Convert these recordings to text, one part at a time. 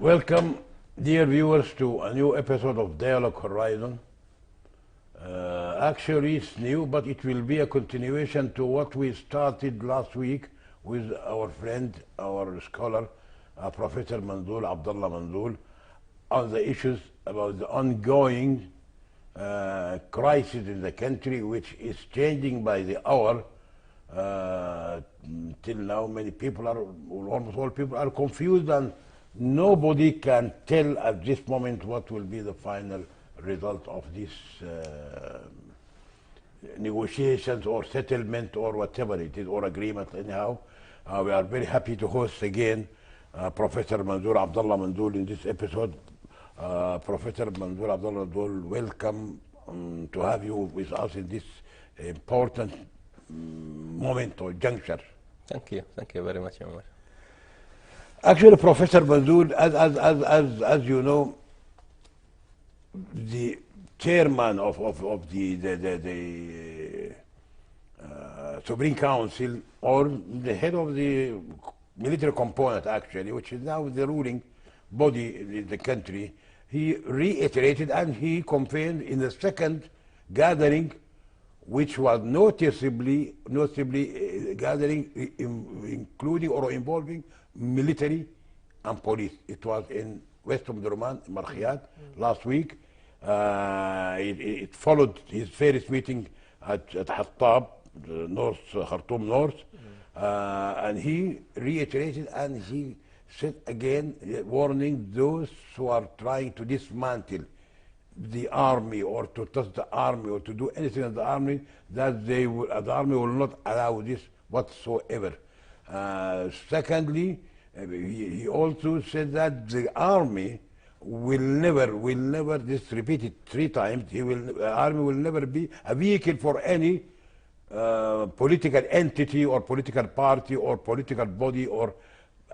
Welcome, dear viewers, to a new episode of Dialogue Horizon. Actually, it's new, but it will be a continuation to what we started last week with our friend, our scholar, Professor Manzoor Abdullah Manzoor, on the issues about the ongoing crisis in the country, which is changing by the hour. Till now, many people are, almost all people are confused, and nobody can tell at this moment what will be the final result of this negotiations or settlement or whatever it is, or agreement. Anyhow, we are very happy to host again Professor Manzoor Abdullah Manzoor in this episode. Professor Manzoor Abdullah Manzoor, welcome to have you with us in this important moment or juncture. Thank you very much, Omar. Actually, Professor Manzoor, as you know, the chairman of the Supreme Council, or the head of the military component, actually, which is now the ruling body in the country, he reiterated and he confirmed in the second gathering, which was noticeably gathering, including or involving military and police. It was in West Omdurman, Markhiyat, last week. It followed his first meeting at Hattab, North Khartoum North, and he reiterated and he said again, warning those who are trying to dismantle the army or to touch the army or to do anything in the army, that the army will not allow this whatsoever. Secondly, he also said that the army will never, this repeated 3 times, army will never be a vehicle for any political entity or political party or political body, or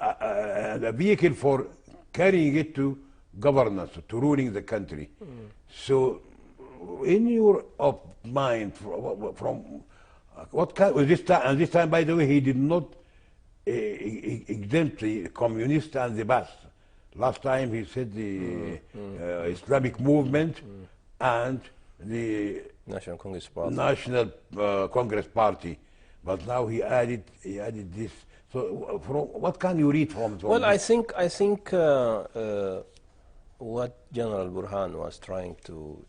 a vehicle for carrying it to governance, to ruling the country. So, in your mind, from what kind of this time, and this time, by the way, he did not exempt the communists and the Ba'ath. Last time he said the Islamic movement and the National Congress Party. Congress Party, but now he added this. So, from what can you read from? Well, I think what General Burhan was trying to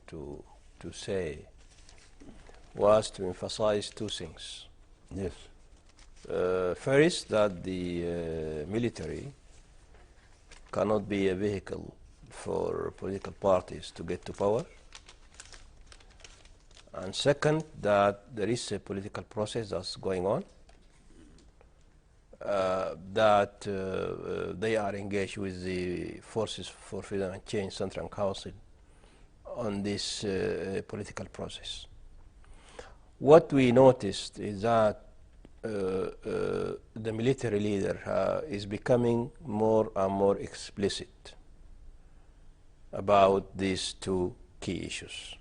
say was to emphasize 2 things. Yes. First, that the military cannot be a vehicle for political parties to get to power. And second, that there is a political process that's going on, that they are engaged with the Forces for Freedom and Change Central Council on this political process. What we noticed is that the military leader is becoming more and more explicit about these 2 key issues.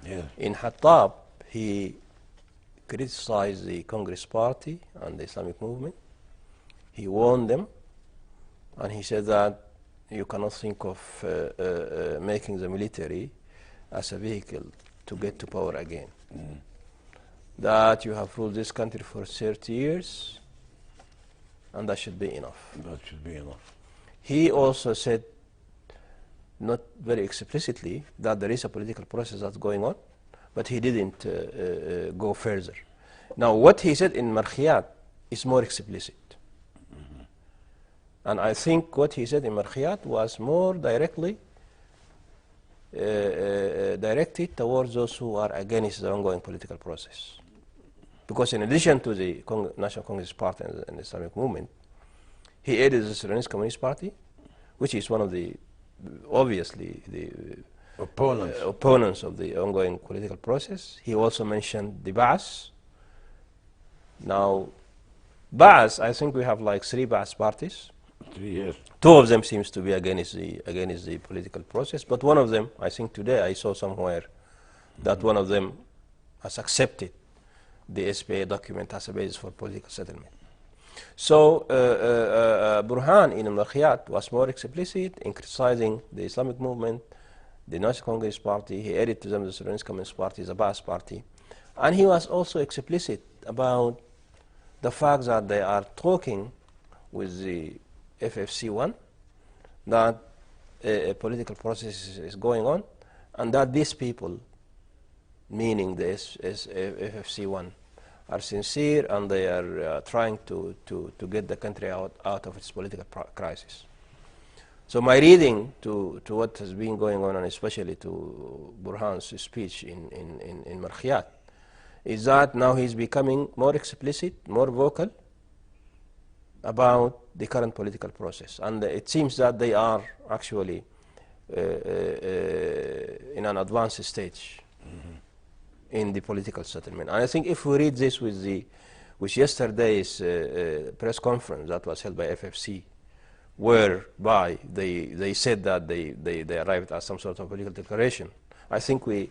Yeah. In Hattab, he criticized the Congress Party and the Islamic movement. He warned them, and he said that you cannot think of making the military as a vehicle to get to power again. That you have ruled this country for 30 years, and that should be enough. That should be enough. He also said, not very explicitly, that there is a political process that's going on, but he didn't go further. Now, what he said in Markhiyat is more explicit. And I think what he said in Markhiyat was more directly directed towards those who are against the ongoing political process. Because in addition to the National Congress Party and the Islamic movement, he aided the Sudanese Communist Party, which is one of the, obviously, the opponents of the ongoing political process. He also mentioned the Ba'ath. Now, Ba'ath, I think we have like 3 Ba'ath parties. 3 years. 2 of them seems to be against the political process, but one of them, I think today I saw somewhere that one of them has accepted the SPA document as a basis for political settlement. So Burhan in Markhiyat was more explicit in criticizing the Islamic movement, the National Congress Party. He added to them the Sudanese Communist Party, the Ba'ath Party. And he was also explicit about the fact that they are talking with the FFC1, that a political process is going on, and that these people, meaning the FFC1, are sincere and they are trying to get the country out of its political crisis. So my reading to what has been going on, and especially to Burhan's speech in Markhiyat, is that now he's becoming more explicit, more vocal about the current political process. And it seems that they are actually in an advanced stage in the political settlement. And I think if we read this with yesterday's press conference that was held by FFC, whereby they said that they arrived at some sort of political declaration, I think we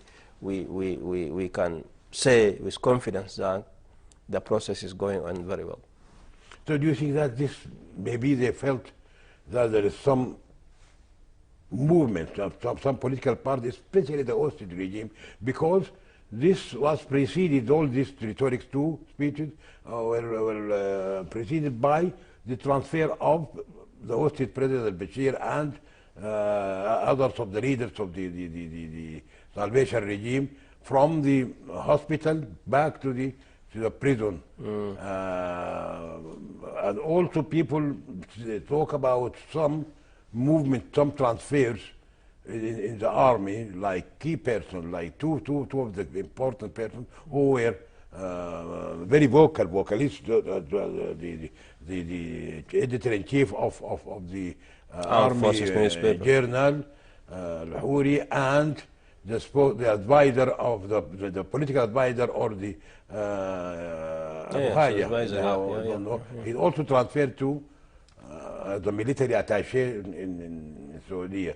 can say with confidence that the process is going on very well. So do you think that this, maybe they felt that there is some movement of some political party, especially the hostage regime, because this was preceded, all these rhetorics two speeches were preceded by the transfer of the hostage President Bashir and others of the leaders of the Salvation regime from the hospital back to the prison. And also people talk about some movement, some transfers in the army, like key persons, like two of the important persons who were very vocalists, the editor-in-chief of the army journal, Al-Huri, and the advisor of the political advisor, or the he also transferred to the military attaché in Saudi.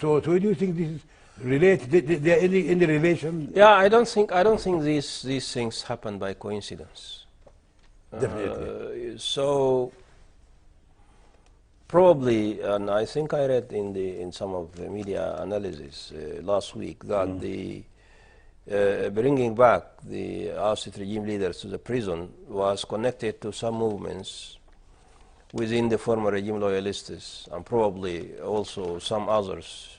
So do you think this is related? There any relation? Yeah, I don't think these things happen by coincidence. Definitely. So probably, and I think I read in some of the media analysis last week that the bringing back the ousted regime leaders to the prison was connected to some movements within the former regime loyalists, and probably also some others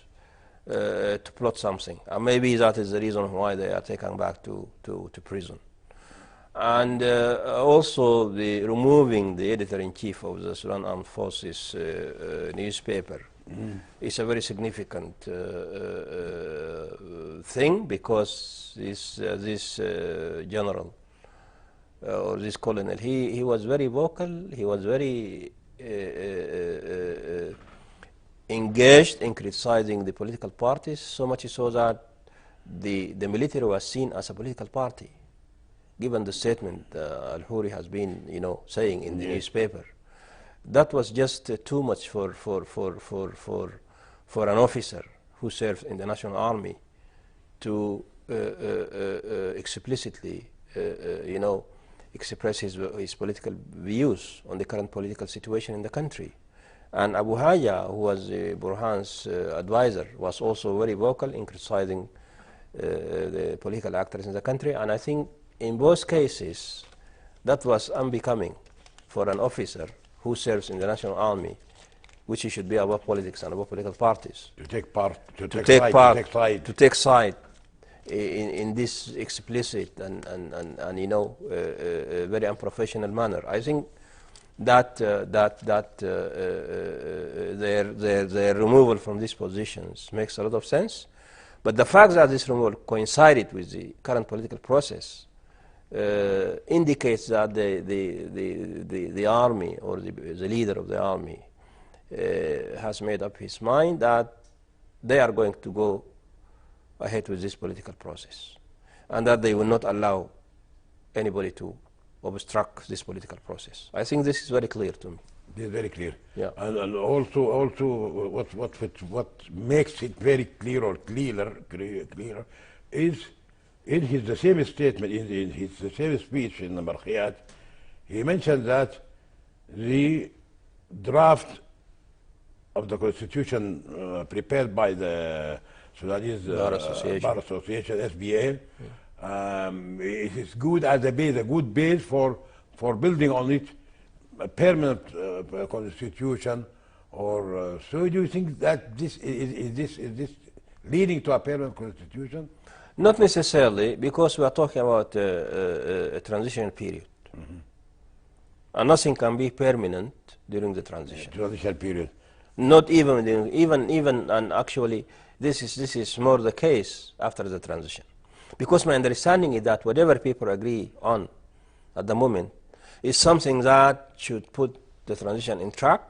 to plot something. And maybe that is the reason why they are taken back to prison. And also the removing the editor-in-chief of the Sudan Armed Forces newspaper is a very significant thing, because this general or this colonel, he was very vocal, he was very engaged in criticizing the political parties, so much so that the military was seen as a political party, given the statement Al-Huri has been saying in the newspaper. That was just too much for an officer who served in the National Army to explicitly express his political views on the current political situation in the country. And Abu Haya, who was Burhan's advisor, was also very vocal in criticizing the political actors in the country. And I think in both cases, that was unbecoming for an officer who serves in the National Army, which he should be above politics and above political parties. To take part, to take side in this explicit and very unprofessional manner. I think that their removal from these positions makes a lot of sense. But the fact that this removal coincided with the current political process indicates that the army, or the leader of the army, has made up his mind that they are going to go ahead with this political process, and that they will not allow anybody to obstruct this political process. I think this is very clear to me. It's very clear. Yeah. And also what makes it very clear or clearer is in the same statement, in his the same speech in the Markhiyat, he mentioned that the draft of the constitution prepared by the Sudanese Bar Association, SBA. It is good as a base, a good base for building on it a permanent constitution. Or so, do you think that this is this leading to a permanent constitution? Not necessarily, because we are talking about a transitional period, and nothing can be permanent during the transition. Transitional period. Not even and actually, this is more the case after the transition, because my understanding is that whatever people agree on at the moment is something that should put the transition in track,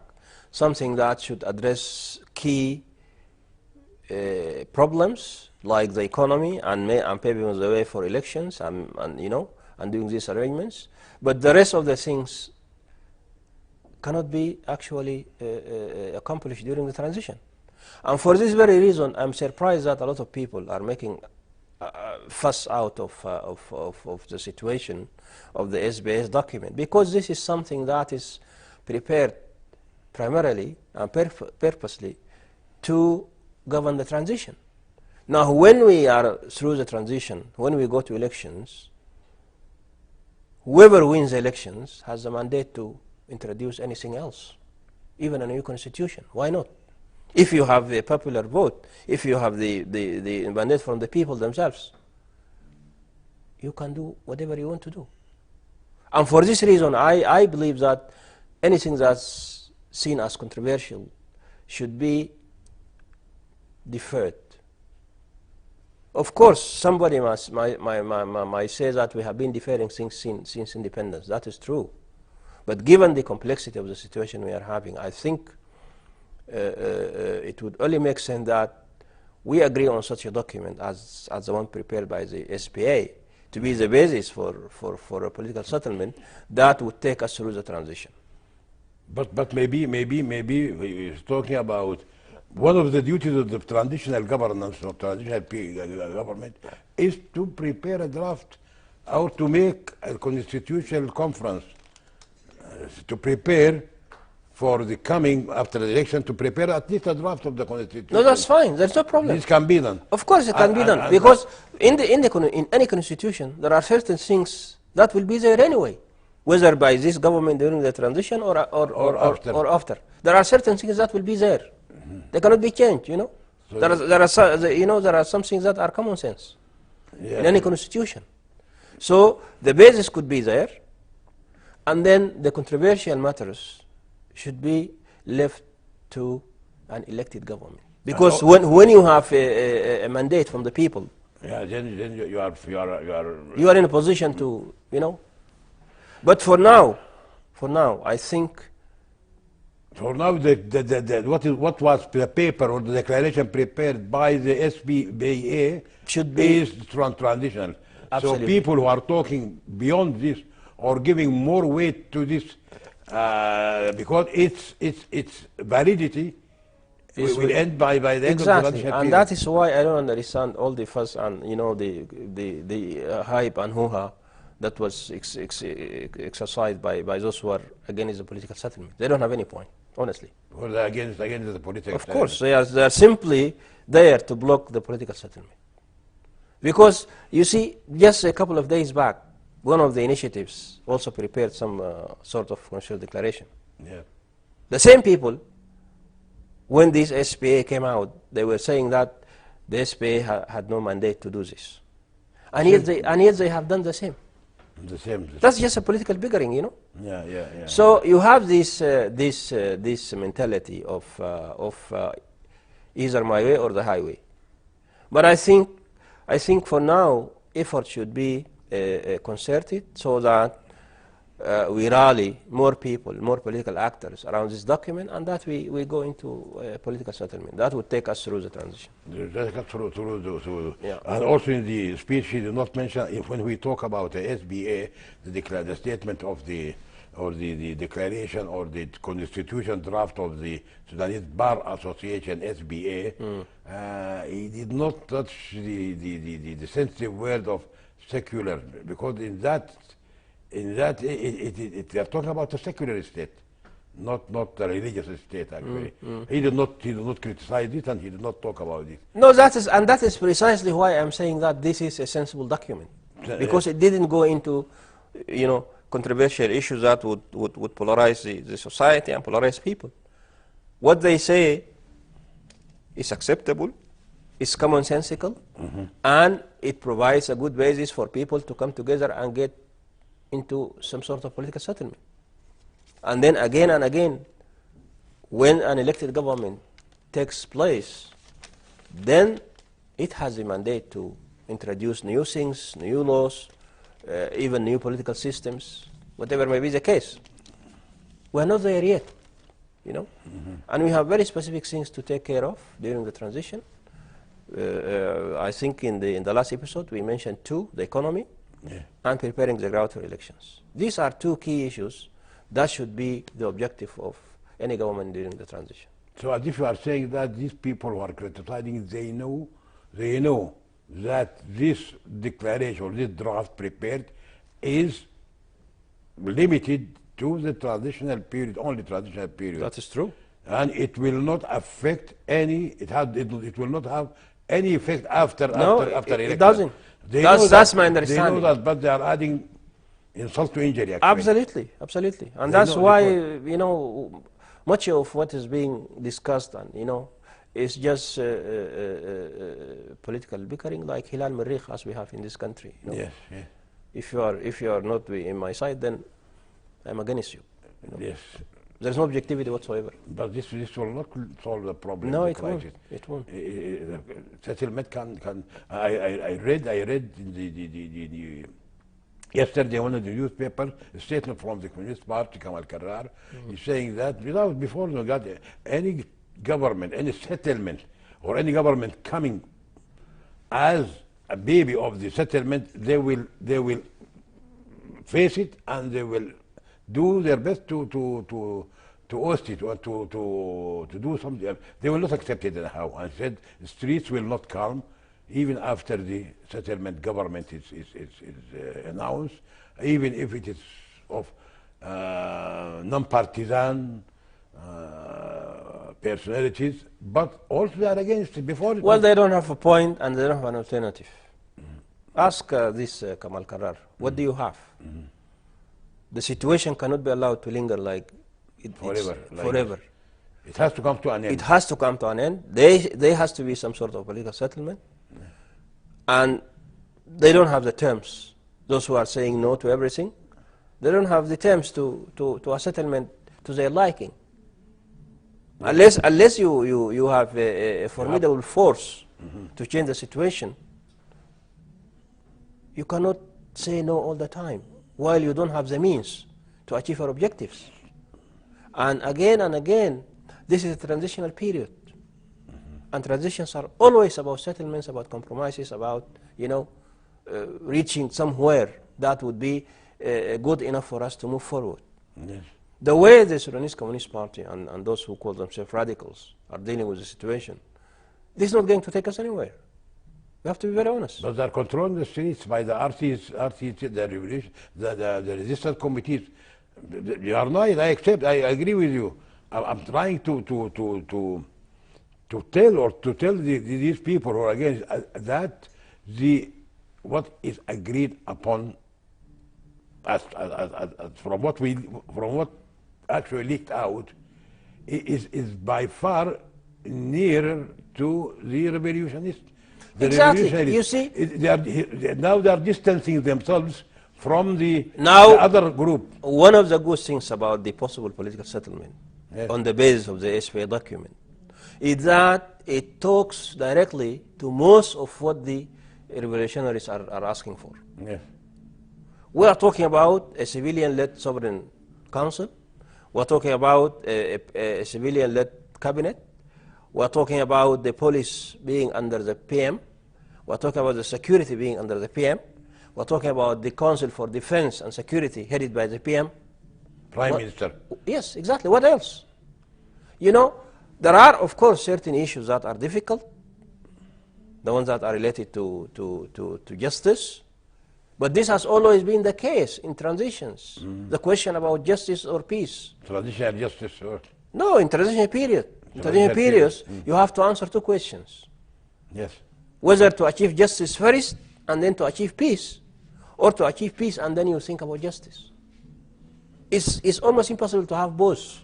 something that should address key problems like the economy and paving the way for elections and doing these arrangements. But the rest of the things cannot be actually accomplished during the transition. And for this very reason, I'm surprised that a lot of people are making fuss out of the situation of the SBS document, because this is something that is prepared primarily and purposely to govern the transition. Now, when we are through the transition, when we go to elections, whoever wins the elections has the mandate to introduce anything else, even a new constitution. Why not? If you have a popular vote, if you have the mandate from the people themselves, you can do whatever you want to do. And for this reason, I believe that anything that's seen as controversial should be deferred. Of course, somebody might say that we have been deferring things since independence. That is true. But given the complexity of the situation we are having, I think it would only make sense that we agree on such a document as the one prepared by the SPA to be the basis for a political settlement that would take us through the transition. But maybe we're talking about one of the duties of the transitional governance or transitional government is to prepare a draft or to make a constitutional conference to prepare for the coming after the election, to prepare at least a draft of the constitution. No, that's fine. There's no problem. This can be done. Of course, it can be done, because in any constitution there are certain things that will be there anyway, whether by this government during the transition or after. There are certain things that will be there. They cannot be changed. So there are some things that are common sense in any constitution. So the basis could be there, and then the controversial matters should be left to an elected government. Because when you have a mandate from the people, then you are in a position to, But for now, I think. For now, what was the paper or the declaration prepared by the SBA should be is transitional. Absolutely. So people who are talking beyond this or giving more weight to this, because its validity will end by the end of the transition period. And that is why I don't understand all the fuss and the hype and hoo-ha that was exercised by those who are against the political settlement. They don't have any point, honestly. Well, they're against the political settlement. Of course, they are simply there to block the political settlement. Because, you see, just a couple of days back, one of the initiatives also prepared some sort of constitutional declaration. Yeah. The same people, when this SPA came out, they were saying that the SPA had no mandate to do this. And yet they have done the same. That's just a political bickering, Yeah. So you have this mentality of either my way or the highway. But I think for now effort should be concerted so that we rally more people, more political actors around this document, and that we go into a political settlement. That would take us through the transition. Yeah. And also in the speech, he did not mention, when we talk about the SBA, the statement of the declaration or the constitution draft of the Sudanese Bar Association, SBA, he did not touch the sensitive word of secular, because in that they are talking about a secular state. not a religious state actually. He did not criticize it, and he did not talk about it. No, that is precisely why I'm saying that this is a sensible document, because it didn't go into, controversial issues that would polarize the society and polarize people. What they say is acceptable, is commonsensical, and it provides a good basis for people to come together and get into some sort of political settlement. And then again and again, when an elected government takes place, then it has a mandate to introduce new things, new laws, even new political systems, whatever may be the case. We're not there yet, and we have very specific things to take care of during the transition. I think in the last episode we mentioned two: the economy and preparing the ground for elections. These are two key issues that should be the objective of any government during the transition. So as if you are saying that these people who are criticizing, they know that this declaration or this draft prepared is limited to the transitional period, only transitional period. That is true. And it will not affect any, it will not have any effect after election. It doesn't. That's my understanding. They know that, but they are adding insult to injury, actually. Absolutely. And that's why, much of what is being discussed and, is just political bickering like Hilal Marikh as we have in this country. Yes. If you are not in my side, then I'm against you. Yes. There's no objectivity whatsoever. But this will not solve the problem. No, it won't. It won't. Settlement can. I read in the yesterday one of the newspaper a statement from the Communist Party, Kamal Karrar, is saying that before we got any government, any settlement, or any government coming as a baby of the settlement, they will face it and they will do their best to host it or to do something. They will not accept it anyhow, and said the streets will not calm even after the settlement government is announced, even if it is of non-partisan personalities, but also they are against it before. Well, they don't have a point and they don't have an alternative. Ask this Kamal Karrar, what do you have? The situation cannot be allowed to linger like forever. It has to come to an end. It has to come to an end. There has to be some sort of political settlement. And they don't have the terms. Those who are saying no to everything, they don't have the terms to a settlement to their liking. Unless you have a formidable force to change the situation, you cannot say no all the time while you don't have the means to achieve your objectives. And again, this is a transitional period. And transitions are always about settlements, about compromises, about, reaching somewhere that would be good enough for us to move forward. Yes. The way the Sudanese Communist Party and those who call themselves radicals are dealing with the situation, this is not going to take us anywhere. We have to be very honest. But they are controlling the streets by the RCT, the revolution, the resistance committees. You are not. I accept. I agree with you. I'm trying to tell these people who are against that what is agreed upon from what actually leaked out is by far nearer to the revolutionists. Exactly. You see, now they are distancing themselves from the other group. One of the good things about the possible political settlement on the basis of the SPA document is that it talks directly to most of what the revolutionaries are asking for. Yes. We are talking about a civilian-led sovereign council. We're talking about a civilian-led cabinet. We're talking about the police being under the PM. We're talking about the security being under the PM. We're talking about the Council for Defense and Security headed by the PM. Prime Minister. Yes, exactly. What else? There are, of course, certain issues that are difficult, the ones that are related to justice. But this has always been the case in transitions. The question about justice or peace. Transitional justice or No, in transitional period. In transitional periods, you have to answer two questions. yes. Whether to achieve justice first and then to achieve peace, or to achieve peace and then you think about justice. It's almost impossible to have both.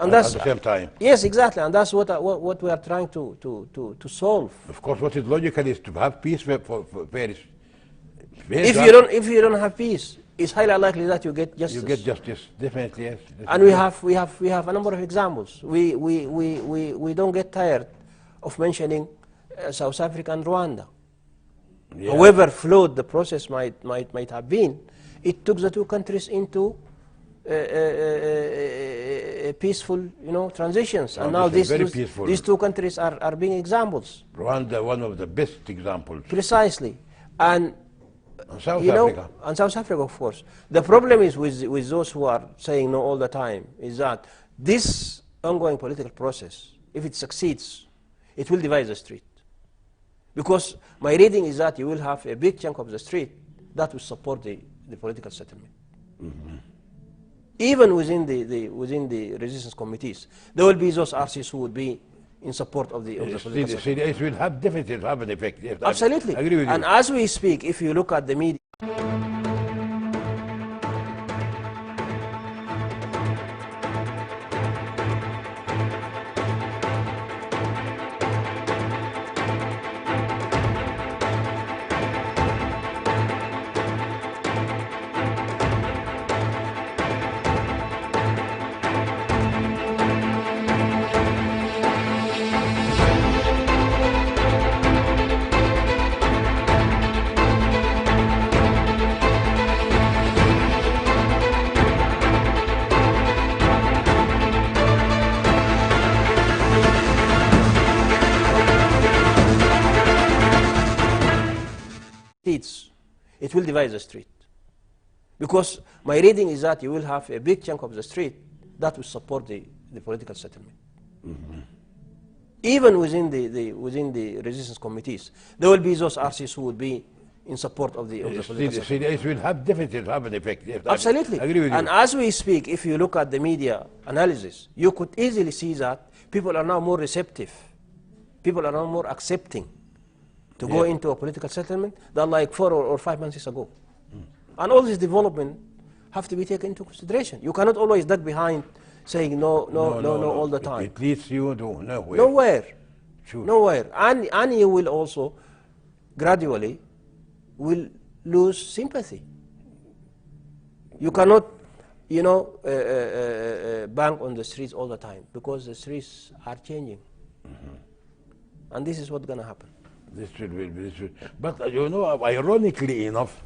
And At that's the same time. Yes, exactly, and that's what we are trying to solve. Of course, what is logical is to have peace for Paris. If you don't have peace, it's highly unlikely that you get justice. You get justice, definitely, yes. And we have a number of examples. We don't get tired of mentioning South Africa and Rwanda. Yeah. However flawed the process might have been, it took the two countries into peaceful, transitions. And now these two countries are being examples. Rwanda, one of the best examples. Precisely, and South Africa. And South Africa, of course. The problem is with those who are saying no all the time is that this ongoing political process, if it succeeds, it will divide the street. Because my reading is that you will have a big chunk of the street that will support the political settlement. Even within the resistance committees, there will be those RCs who would be in support of the political settlement. It will definitely have an effect. Yes, Absolutely. I agree with you. And as we speak, if you look at the media, it will divide the street. Because my reading is that you will have a big chunk of the street that will support the political settlement. Even within the resistance committees, there will be those RCs who will be in support of the political settlement. It will definitely have an effect. Yes, Absolutely. I agree with you. And as we speak, if you look at the media analysis, you could easily see that people are now more receptive. People are now more accepting to go into a political settlement than like 4 or 5 months ago. And all this development have to be taken into consideration. You cannot always duck behind saying no all the time. It leads you to nowhere. Nowhere. Sure. Nowhere. And you will also gradually will lose sympathy. You cannot, bang on the streets all the time because the streets are changing. And this is what's going to happen. This should. But ironically enough,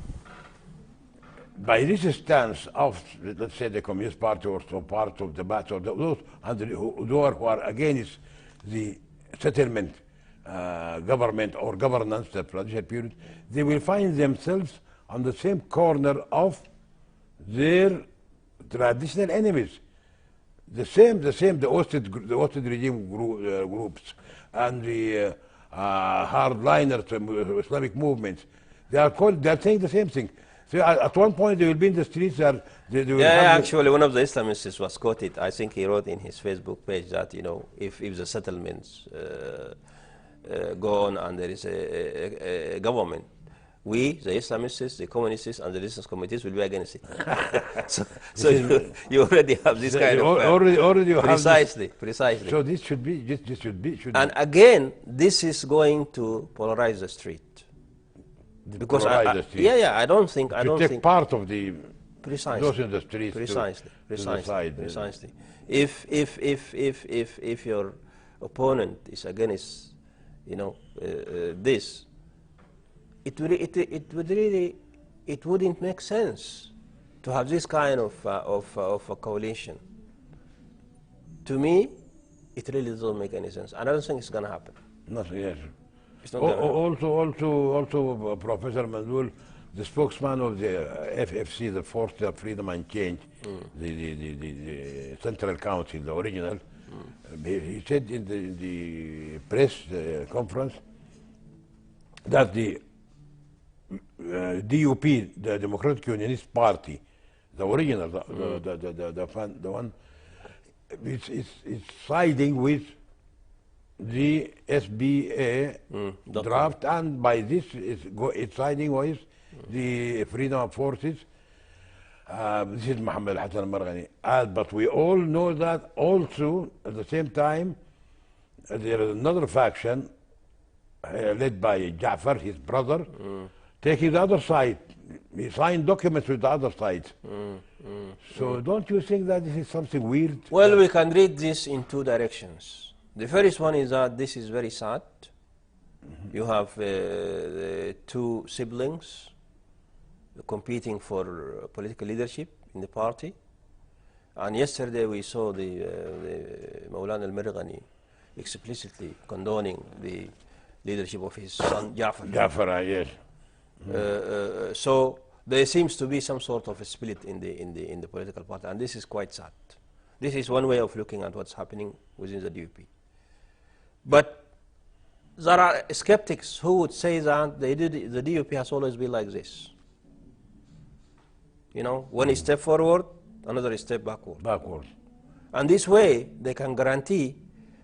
by this stance of, let's say, the Communist Party or some part of the battle, those who are against the settlement government or governance, the transition period, they will find themselves on the same corner of their traditional enemies. The hosted regime groups and the hardliner Islamic movements. They are saying the same thing. So at one point they will be in the streets. Actually, one of the Islamists was quoted. I think he wrote in his Facebook page that if the settlements go on and there is a government, we, the Islamists, the communists, and the resistance committees will be against it. so you already have this kind of already precisely. So this should be. And again, this is going to polarize the street. Because I don't think part of the precisely those in the streets precisely. If your opponent is against this, it wouldn't make sense to have this kind of a coalition. To me, it really doesn't make any sense. I don't think it's going to happen. Nothing, yes. Also, Professor Mandul, the spokesman of the FFC, the Force of Freedom and Change, the Central Council, the original, he said in the press conference that the DUP, the Democratic Unionist Party, the original, the one, it's siding with the SBA draft, and by this it's siding with the Freedom Forces. This is Mohammed Hassan Marghani. But we all know that also at the same time there is another faction led by Ja'far, his brother, taking the other side. He signed documents with the other side. So don't you think that this is something weird? Well, we can read this in two directions. The first one is that this is very sad. You have two siblings competing for political leadership in the party. And yesterday we saw the Maulana al-Marghani explicitly condoning the leadership of his son Ja'far. Ja'far, yes. So there seems to be some sort of a split in the political party, and this is quite sad. This is one way of looking at what's happening within the DUP. But there are skeptics who would say that the DUP has always been like this. You know, one step forward, another step backward. Backward. And this way, they can guarantee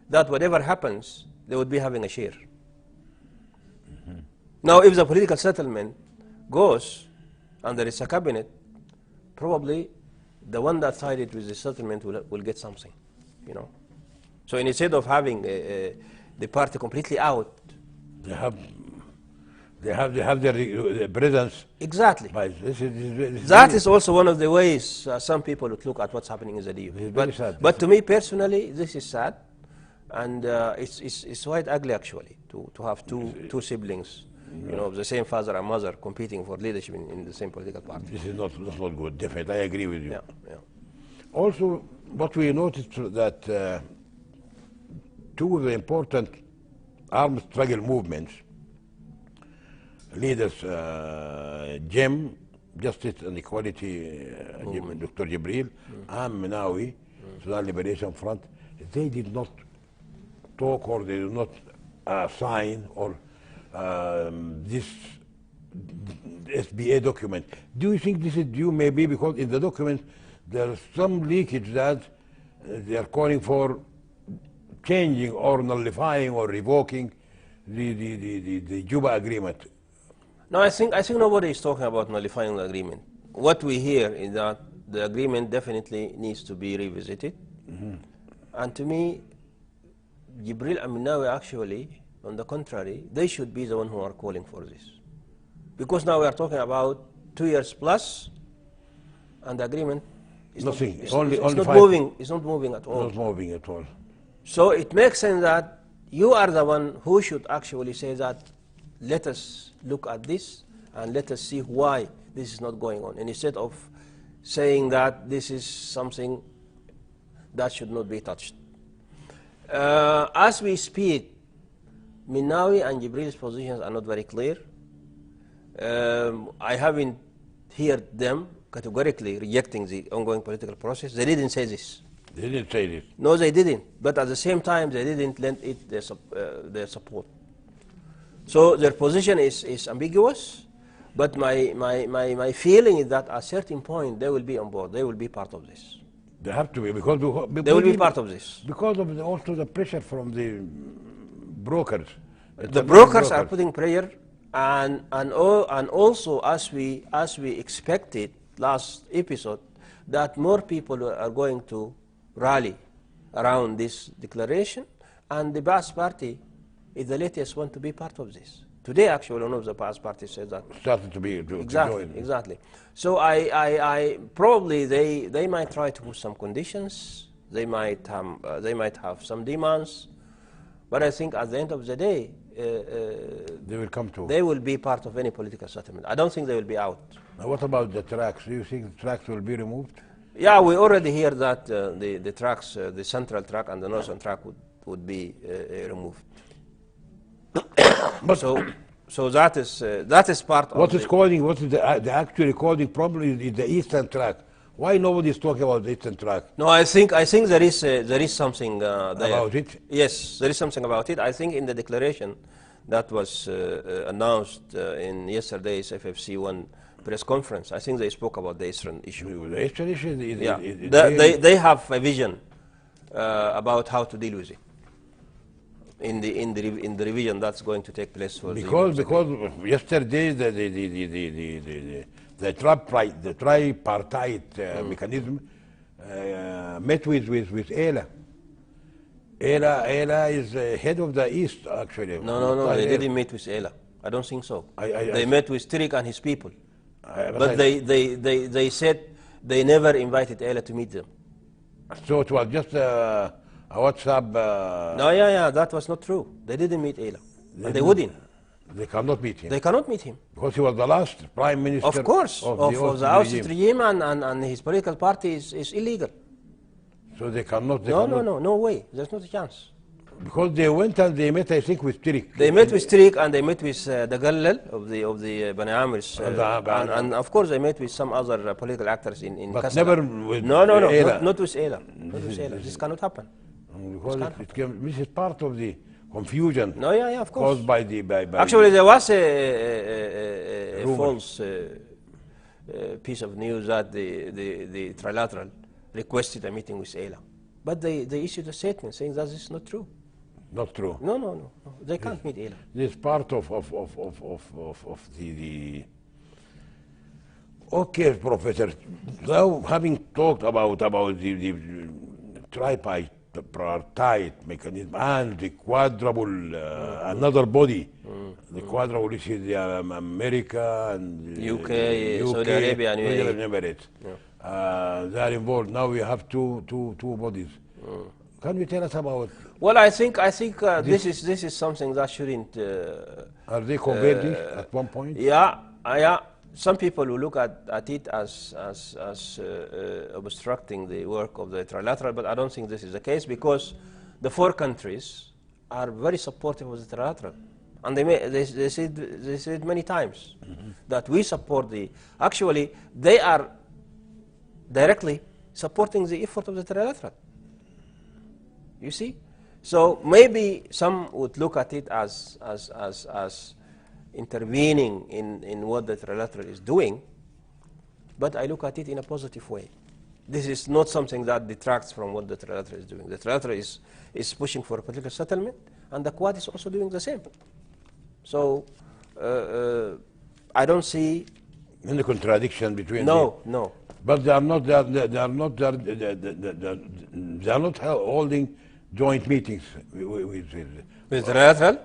that whatever happens, they would be having a share. Now, if the political settlement goes and there is a cabinet, probably the one that sided with the settlement will get something, you know. So instead of having the party completely out, they have their presence. exactly. This That is also one of the ways some people would look at what's happening in the DUP. very sad. But to me personally, this is sad, and it's quite ugly actually to have two siblings, you know, of the same father and mother competing for leadership in the same political party. This is not good. Definitely, I agree with you. Yeah, yeah. Also, what we noticed that two of the important armed struggle movements, leaders, Jim, Justice and Equality, Dr. Jibril, and Minawi, Sudan Liberation Front, they did not talk or they did not sign or this SBA document. Do you think this is due maybe because in the document there's some leakage that they are calling for changing or nullifying or revoking the Juba agreement? No, I think nobody is talking about nullifying the agreement. What we hear is that the agreement definitely needs to be revisited. And to me, Jibril and Minawi actually, on the contrary, they should be the one who are calling for this. Because now we are talking about 2 years plus, and the agreement is Nothing. It's Only not 5. moving. It's not moving at all. Not moving at all. So it makes sense that you are the one who should actually say that let us look at this and let us see why this is not going on, and instead of saying that this is something that should not be touched. As we speak, Minawi and Jibril's positions are not very clear. I haven't heard them categorically rejecting the ongoing political process. They didn't say this. They didn't say this. No, they didn't. But at the same time, they didn't lend it their support. So their position is ambiguous, but my feeling is that at a certain point they will be on board. They will be part of this. They have to be because They will be part of this. because of also the pressure from the brokers. The brokers are putting pressure, and also as we expected last episode, that more people are going to rally around this declaration, and the Baas Party is the latest one to be part of this. Today, actually, one of the Baas parties said that. Started to be Exactly, to join. exactly. So I probably they might try to put some conditions. They might have some demands, but I think at the end of the day, They will come to. they will be part of any political settlement. I don't think they will be out. Now, what about the tracks? Do you think the tracks will be removed? Yeah, we already hear that the tracks, the central track and the northern track would be removed. So that is part of What is the actually causing problem is the eastern track. Why nobody is talking about the eastern track? No, I think there is something there. About it? Yes, there is something about it. I think in the declaration that was announced in yesterday's FFC1 press conference. I think they spoke about the Eastern issue. The Eastern issue is, Yeah, is they have a vision about how to deal with it in the revision that's going to take place for because the yesterday the tripartite mechanism met with ELA. ELA is head of the East, actually. No, they didn't meet with ELA. I don't think so. They met with Tariq and his people. But they said they never invited ELA to meet them. So it was just a WhatsApp. No, yeah, that was not true. They didn't meet ELA. And they wouldn't. They cannot meet him. They cannot meet him. Because he was the last prime minister. Of course, of the ousted regime, and his political party is illegal. So they cannot. No way. There's not a chance. Because they went and they met, I think, with Tariq. They met with Tariq and they met with the Gallal of the Bani Amirs, and of course they met with some other political actors in But Kasala. never with No, ELA. not with ELA. Not with ELA. This cannot happen. Because this is part of the confusion. No, yeah, of course. Caused by the Actually, there was a false piece of news that the trilateral requested a meeting with ELA, but they issued a statement saying that this is not true. Not true. No. They can't meet ELA. This is part of the. Okay, Professor. Now, having talked about the tripartite mechanism and the quadruple, another body, the quadruple is the America and UK, Saudi Arabia, and Emirates. They are involved. Now we have two bodies. Can you tell us about? Well, I think this is something that shouldn't. Are they converging at one point? Yeah. Some people will look at it as obstructing the work of the trilateral, but I don't think this is the case because the four countries are very supportive of the trilateral, and they said many times that we support the. Actually, they are directly supporting the effort of the trilateral. You see, so maybe some would look at it as intervening in what the trilateral is doing, but I look at it in a positive way. This is not something that detracts from what the trilateral is doing. The trilateral is pushing for a political settlement, and the Quad is also doing the same. So I don't see any contradiction between no. But they are not holding joint meetings with the trilateral.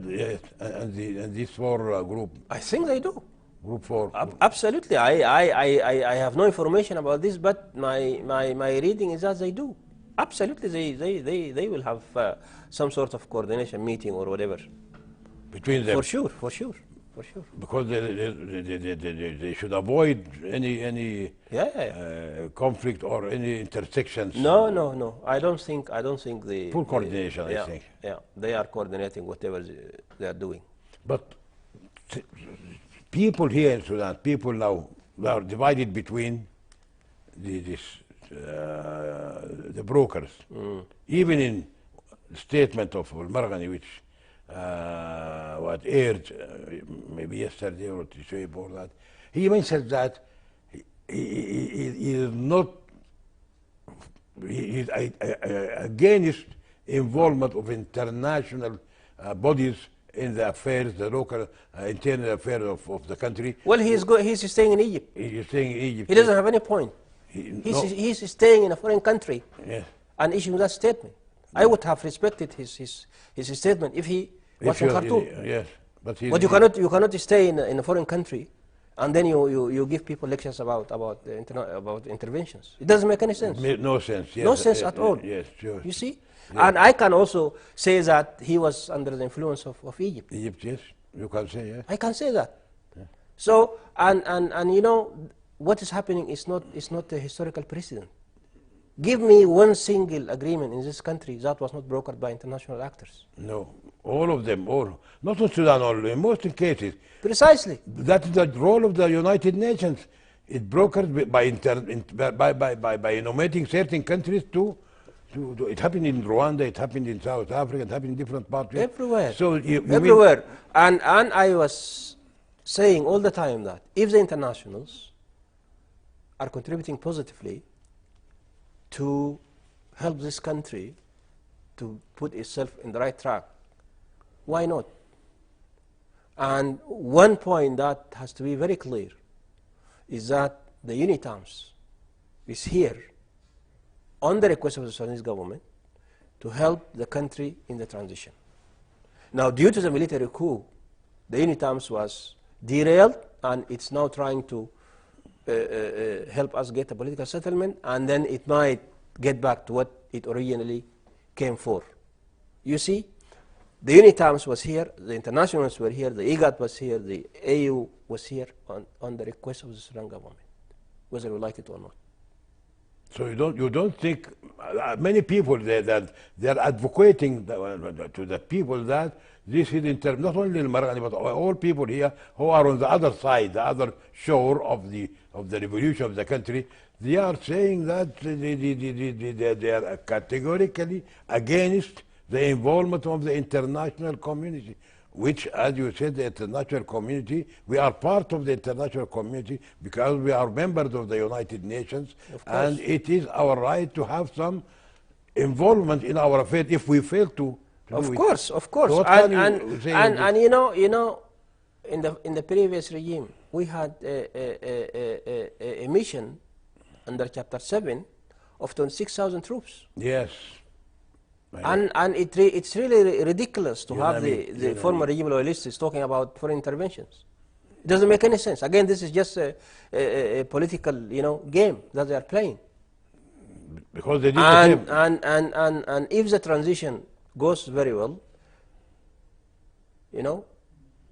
Yes, and these four group. I think they do. Group 4. Absolutely. I have no information about this, but my reading is that they do. Absolutely, they will have some sort of coordination meeting or whatever. Between them. For sure. Because they should avoid any conflict or any intersections. No. I don't think the full coordination. I think. Yeah, they are coordinating whatever they are doing. But people here in Sudan, people now, they are divided between the brokers. Even in the statement of Al-Marghani, which what aired maybe yesterday or the day before that, he mentioned that he is not he is against involvement of international bodies in the affairs, the local internal affairs of the country. Well, he's staying in Egypt. He's staying in Egypt. He doesn't have any point. He's staying in a foreign country and issuing that statement. I would have respected his statement if he was in Khartoum. Yes, but you cannot stay in a foreign country and then you give people lectures about interventions. It doesn't make any sense. No sense. Yes, no sense at all. Yes, sure. You see, Yeah. and I can also say that he was under the influence of Egypt. Egypt, yes, you can say yes. I can say that. Yeah. So and you know what is happening is not a historical precedent. Give me one single agreement in this country that was not brokered by international actors. No, all of them, not in Sudan only, in most cases. Precisely. That is the role of the United Nations. It brokered by nominating certain countries to It happened in Rwanda, it happened in South Africa, it happened in different parts. Everywhere. So you mean Everywhere. And I was saying all the time that if the internationals are contributing positively to help this country to put itself in the right track, why not? And one point that has to be very clear is that the UNITAMS is here on the request of the Sudanese government to help the country in the transition. Now, due to the military coup, the UNITAMS was derailed, and it's now trying to help us get a political settlement, and then it might get back to what it originally came for. You see, the UNITAMS was here, the internationals were here, the IGAD was here, the AU was here on the request of the Sudan government, whether we like it or not. So you don't think many people that they're advocating to the people that this is not only in Marani but all people here who are on the other side, the other shore of the revolution of the country, they are saying that they are categorically against the involvement of the international community, which, as you said, the international community, we are part of the international community because we are members of the United Nations, and it is our right to have some involvement in our affairs if we fail to Of do it. course, of course. So what can you say on this? And you know, in the previous regime, we had a mission under Chapter 7 of 26,000 troops. Yes. And it's really ridiculous to have the former regime loyalists talking about foreign interventions. It doesn't make any sense. Again, this is just a political, game that they are playing. Because they did the same. And if the transition goes very well,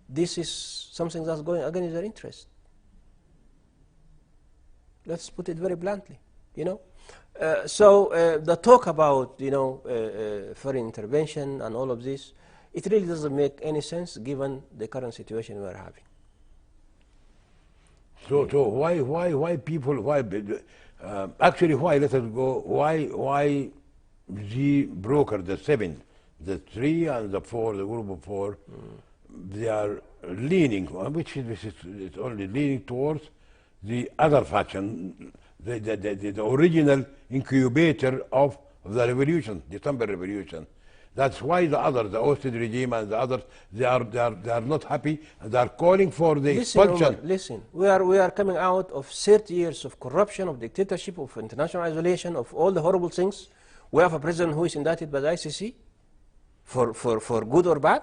this is something that's going against their interest. Let's put it very bluntly, So the talk about foreign intervention and all of this, it really doesn't make any sense given the current situation we are having. So why people actually why let us go why the broker, the 7, the 3 and the 4, the group of 4, they are leaning, which is it's only leaning towards the other faction, the original incubator of the revolution, December revolution. That's why the others, the Austin regime and the others, they are not happy. They are calling for the expulsion. Listen, we are coming out of 30 years of corruption, of dictatorship, of international isolation, of all the horrible things. We have a president who is indicted by the ICC for good or bad.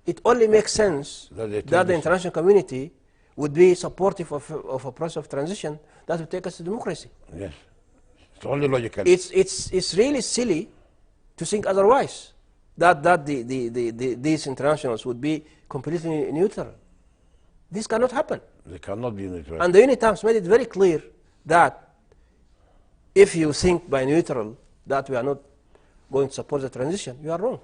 It only makes sense that the international community would be supportive of a process of transition that would take us to democracy. Yes, it's only logical. It's really silly to think otherwise. That these internationals would be completely neutral. This cannot happen. They cannot be neutral. And the UNITAMS made it very clear that if you think by neutral that we are not going to support the transition, you are wrong.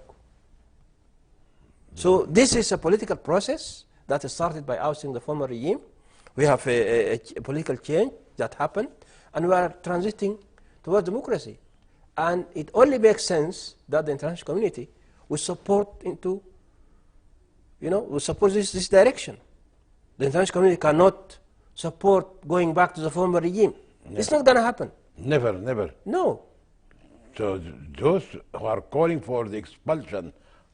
So this is a political process that started by ousting the former regime. We have a political change that happened, and we are transiting towards democracy. And it only makes sense that the international community will support will support this direction. The international community cannot support going back to the former regime. Never. It's not going to happen. Never, never. No. So those who are calling for the expulsion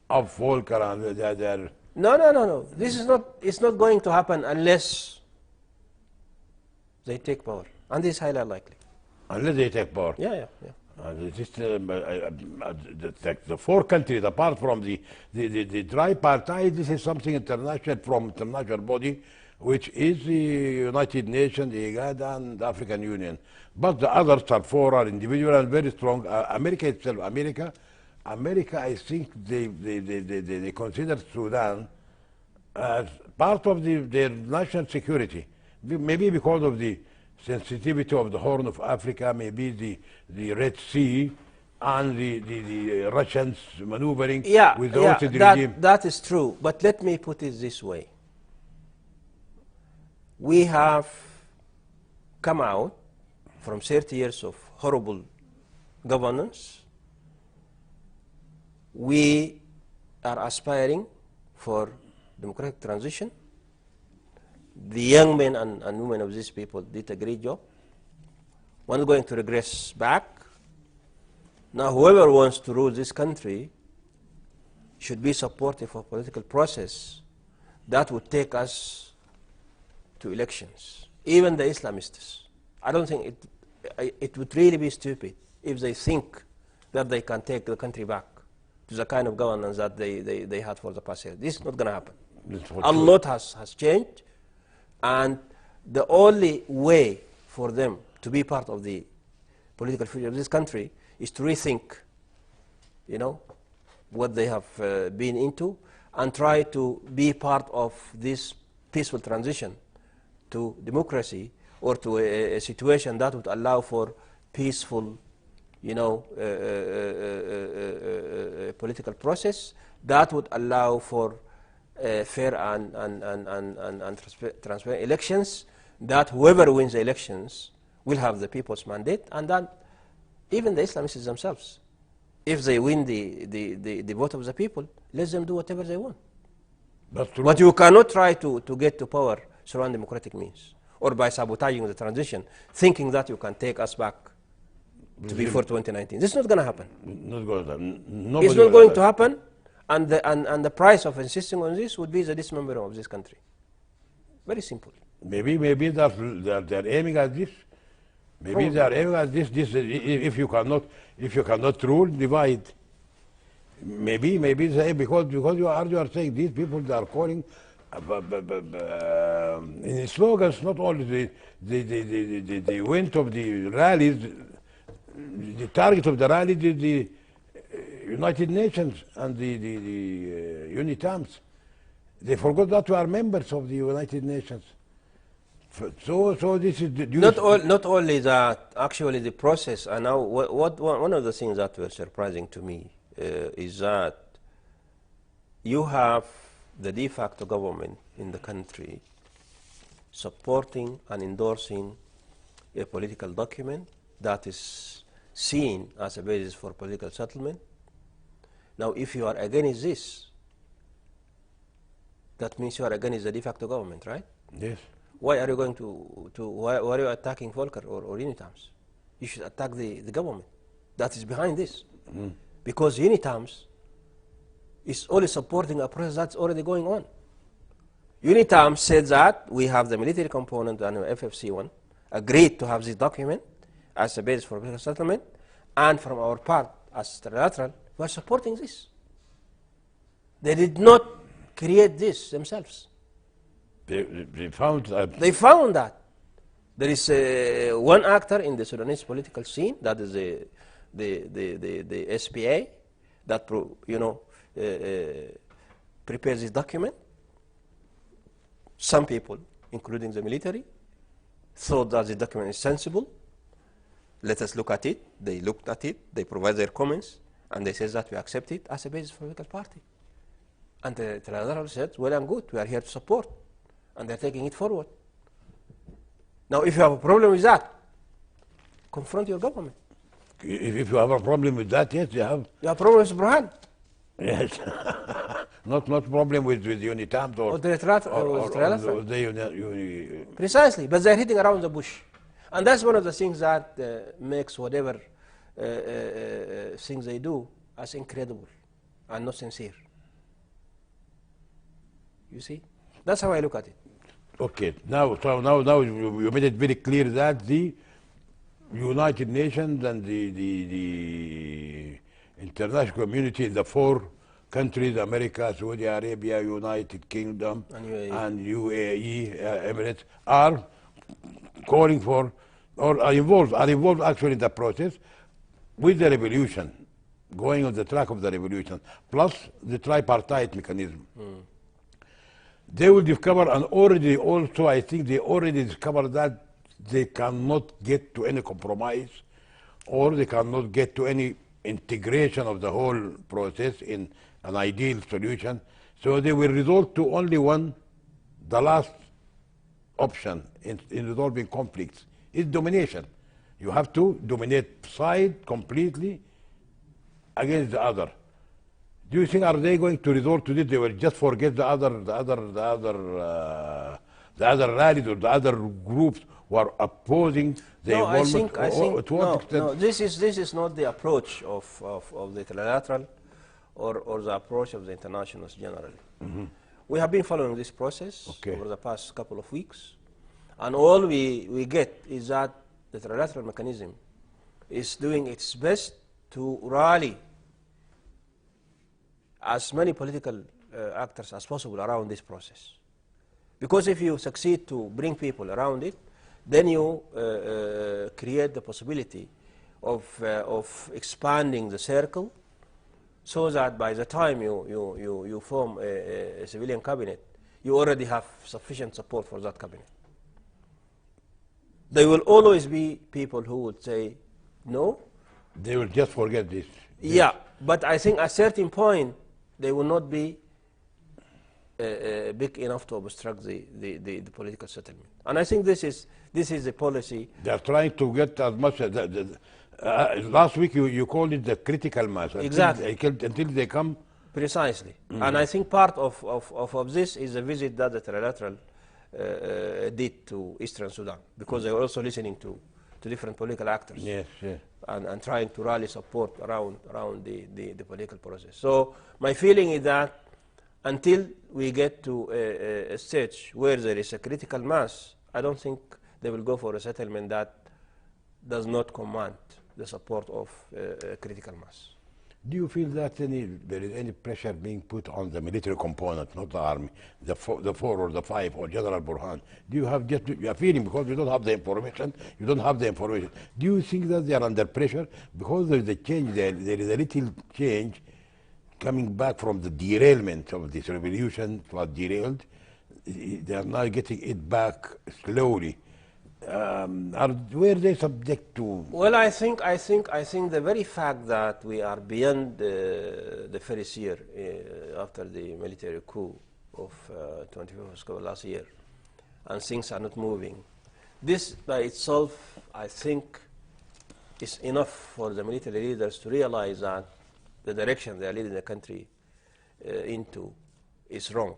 of Volker and they're No. This is not. It's not going to happen unless they take power, and this is highly unlikely. Unless they take power. Yeah. The 4 countries, apart from the tripartite, this is something international from international body, which is the United Nations, the IGAD, and the African Union. But the others are 4 are individual and very strong. America itself, America, I think they consider Sudan as part of their national security, maybe because of the sensitivity of the Horn of Africa, maybe the Red Sea, and the Russians maneuvering with the Assad regime. That is true, but let me put it this way. We have come out from 30 years of horrible governance we are aspiring for democratic transition. The young men and women of these people did a great job. We're not going to regress back. Now, whoever wants to rule this country should be supportive of political process that would take us to elections. Even the Islamists. I don't think it would really be stupid if they think that they can take the country back to the kind of governance that they had for the past year. This is not going to happen. A lot has changed, and the only way for them to be part of the political future of this country is to rethink, what they have been into, and try to be part of this peaceful transition to democracy, or to a situation that would allow for peaceful, political process that would allow for fair and transparent elections, that whoever wins the elections will have the people's mandate, and that even the Islamists themselves, if they win the vote of the people, let them do whatever they want. But you cannot try to get to power through undemocratic means, or by sabotaging the transition, thinking that you can take us back to before 2019. This is not going to happen. Not going to happen. It's not going to happen, and the price of insisting on this would be the dismemberment of this country. Very simple. Maybe they're aiming at this. Maybe they are aiming at this. If you cannot rule, divide. Maybe they, because you are saying these people, they are calling in slogans, not only the wind of the rallies. The target of the rally is the United Nations and the UNITAMs. They forgot that we are members of the United Nations. So this is the not only that. Actually, the process. And now, one of the things that were surprising to me is that you have the de facto government in the country supporting and endorsing a political document that is seen as a basis for political settlement. Now, if you are against this, that means you are against the de facto government, right? Yes. Why are you going why are you attacking Volker or UNITAMs? You should attack the government that is behind this. Because UNITAMs is only supporting a process that's already going on. UNITAM said that we have the military component and FFC1 agreed to have this document as a basis for political settlement, and from our part as trilateral, we are supporting this. They did not create this themselves. They found that. They found that there is one actor in the Sudanese political scene, that is the SPA, that prepares this document. Some people, including the military, thought that the document is sensible. Let us look at it. They looked at it. They provide their comments, and they said that we accept it as a basis for political party. And the trilateral said, well and good, we are here to support. And they're taking it forward. Now, if you have a problem with that, confront your government. If you have a problem with that, yes, you have. You have a problem with Burhan. Yes. not problem with UNITAM or the trilateral. Precisely, but they're hitting around the bush. And that's one of the things that makes whatever things they do as incredible and not sincere. You see? That's how I look at it. Okay, now you made it very clear that the United Nations and the international community, the four countries, America, Saudi Arabia, United Kingdom, and UAE, Emirates, are calling for, or are involved actually in the process with the revolution, going on the track of the revolution, plus the tripartite mechanism. They will discover, and already also I think they already discovered that they cannot get to any compromise, or they cannot get to any integration of the whole process in an ideal solution. So they will resort to only one, the last option in resolving conflicts, is domination. You have to dominate side completely against the other. Do you think are they going to resort to this? They will just forget the other rallies or the other groups who are opposing the No, involvement. To what no, extent? no. This is not the approach of the trilateral, or the approach of the internationals generally. We have been following this process over the past couple of weeks, and all we get is that the trilateral mechanism is doing its best to rally as many political actors as possible around this process. Because if you succeed to bring people around it, then you create the possibility of expanding the circle, so that by the time you form a civilian cabinet, you already have sufficient support for that cabinet. There will always be people who would say no. They will just forget this. Yeah, but I think at a certain point, they will not be big enough to obstruct the political settlement. And I think this is the policy. They are trying to get as much as last week you called it the critical mass. Exactly. Until they come. Precisely. And I think part of this is a visit that the trilateral did to Eastern Sudan, because they were also listening to different political actors. Yes, yes. And trying to rally support around the political process. So my feeling is that until we get to a stage where there is a critical mass, I don't think they will go for a settlement that does not command the support of a critical mass. Do you feel that there is any pressure being put on the military component, not the army, the 4 or the 5 or General Burhan? Do you have just your feeling, because you don't have the information, do you think that they are under pressure? Because there is a change there is a little change coming back from the derailment of this revolution. It was derailed. They are now getting it back slowly. Were they subject to? Well, I think the very fact that we are beyond the first year after the military coup of 25th of October last year, and things are not moving, this by itself, I think, is enough for the military leaders to realize that the direction they are leading the country into is wrong.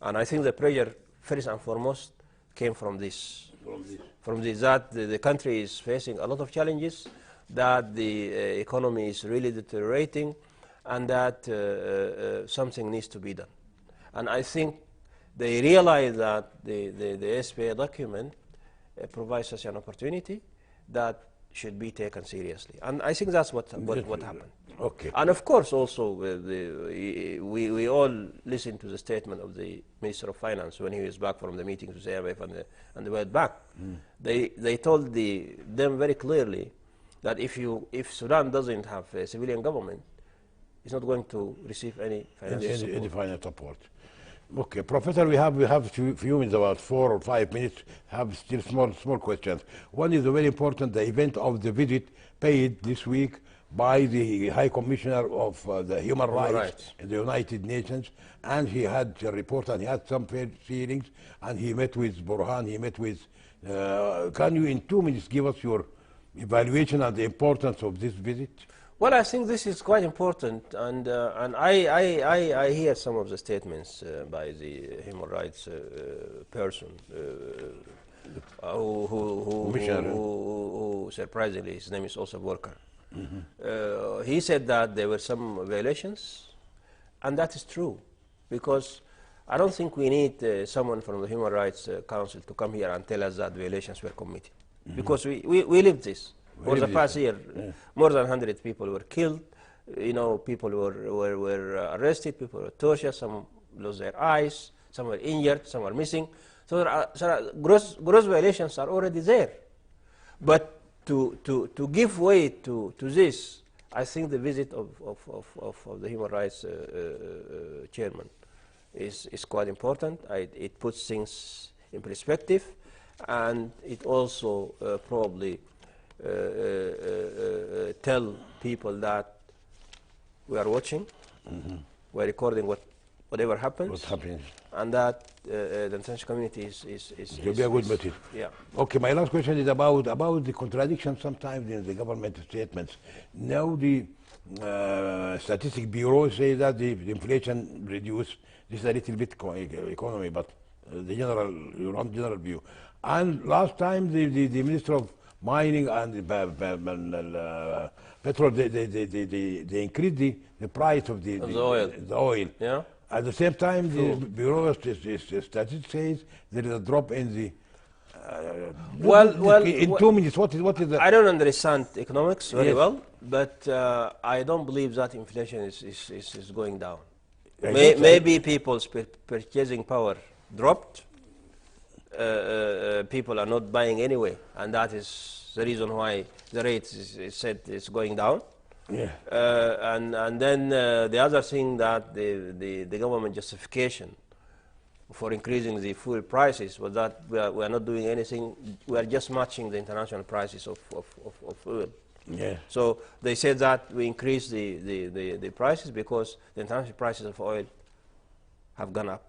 And I think the pressure, first and foremost, came from this. From this, that the country is facing a lot of challenges, that the economy is really deteriorating, and that something needs to be done. And I think they realize that the SPA document provides such an opportunity that should be taken seriously. And I think that's what happened. Okay. And of course, also, we all listened to the statement of the Minister of Finance when he was back from the meetings with the IMF and the World Bank. They told them very clearly that if Sudan doesn't have a civilian government, it's not going to receive any financial support. Any financial support. Okay, Professor, we have few minutes, about 4 or 5 minutes. Have still small questions. One is very important: the event of the visit paid this week by the High Commissioner of the Human Rights in the United Nations, and he had a report and he had some feelings, and he met with Burhan. He met with. Can you, in 2 minutes, give us your evaluation and the importance of this visit? Well, I think this is quite important, and I hear some of the statements by the human rights person who surprisingly, his name is also Worker. He said that there were some violations, and that is true, because I don't think we need someone from the Human Rights Council to come here and tell us that violations were committed, because we lived this. For the past year, more than 100 people were killed. People were arrested, people were tortured, some lost their eyes, some were injured, some were missing. So gross violations are already there. But to give way to this, I think the visit of the Human Rights Chairman is quite important. It puts things in perspective, and it also probably tell people that we are watching, we're recording whatever happens. What happens. And that the international community is will be a good motive. Yeah. Okay, my last question is about the contradiction sometimes in the government statements. Now Statistic Bureau say that the inflation reduced. This is a little bit economy, but the general view. And last time the Minister of Mining and petrol, they increased the price of Of the oil. the oil. Yeah. At the same time, True. the Bureau of Statistics says there is a drop in the. In 2 minutes, what is the? I don't understand economics very Yes. well, but I don't believe that inflation is going down. I guess Maybe people's purchasing power dropped. People are not buying anyway, and that is the reason why the rate is said is going down. Yeah. And then the other thing that the government justification for increasing the fuel prices was that we are not doing anything. We are just matching the international prices of oil. Yeah. So they said that we increased the prices because the international prices of oil have gone up.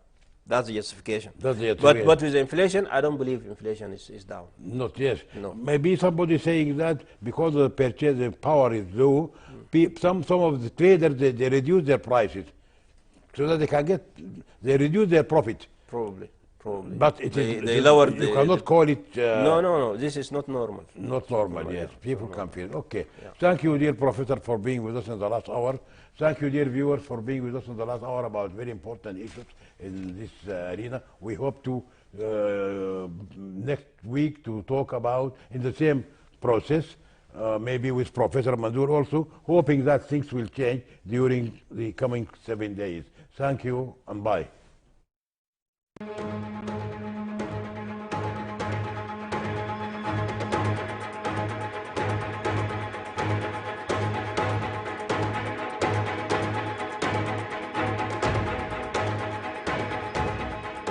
That's the justification. That's the But with the inflation, I don't believe inflation is down. Not yes. No. Maybe somebody saying that because the purchasing power is low, some of the traders they reduce their prices so that they reduce their profit. Probably. But They lowered you cannot call it. No. This is not normal. Not normal, yes. People can feel. Okay. Yeah. Thank you, dear Professor, for being with us in the last hour. Thank you, dear viewers, for being with us in the last hour about very important issues in this arena. We hope to next week to talk about in the same process, maybe with Professor Mandur also, hoping that things will change during the coming 7 days. Thank you and bye.